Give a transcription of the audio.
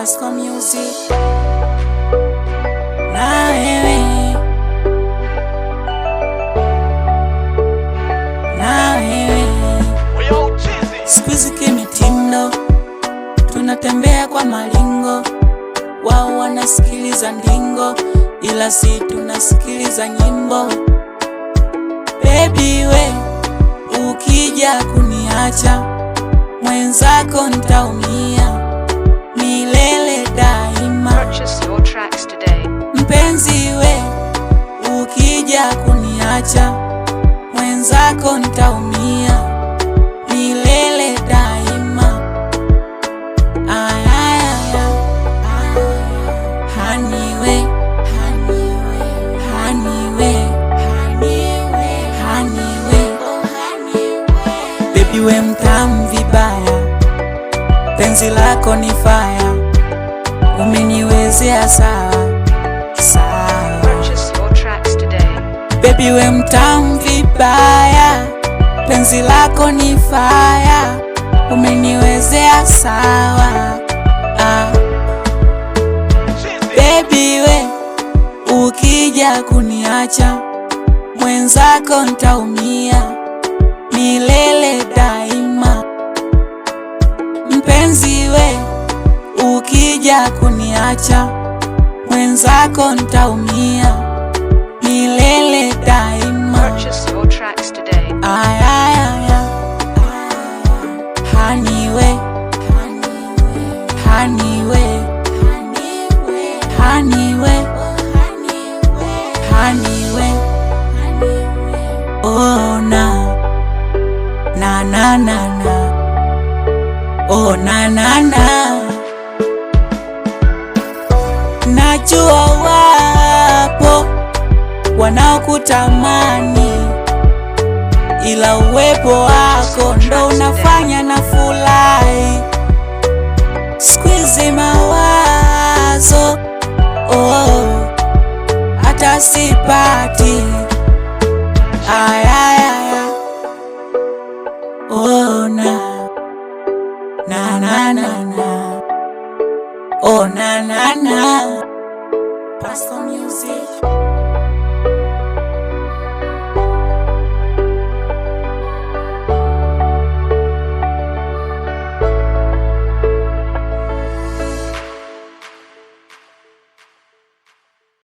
Pasco Music. Na wewe, na wewe, siku hizi kimitindo, tunatembea kwa malingo. Wao wanasikiliza ndingo, ila si tunasikiliza nyimbo. Baby we, ukija kuniacha mwenzako nitaumia milele daima. Purchase your tracks today. Mpenzi we, ukija kuniacha mwenzako nitaumia milele daima. Ayaya, honey we, honey we, honey we, honey we. Baby we mtamu vibaya, penzi lako ni fire, umeniwezea sawa sawa. Purchase your tracks today. Baby we mtamu vibaya, penzi lako ni fire, umeniwezea sawa. Baby we, ukija kuniacha mwenzako nitaumia milele daima. Mpenzi we, ukija kuniacha mwenzako nitaumia milele daima. Purchase your tracks today. Ayaya, honey we, honey we, honey we, honey we. Oh na na na na, oh na na na. Najua wapo wanaokutamani, ila uwepo wako ndo unafanya na furahi. Siku hizi mawazo hata sipati. Ayaya, oh na na na na, oh na na na. Pasco Music.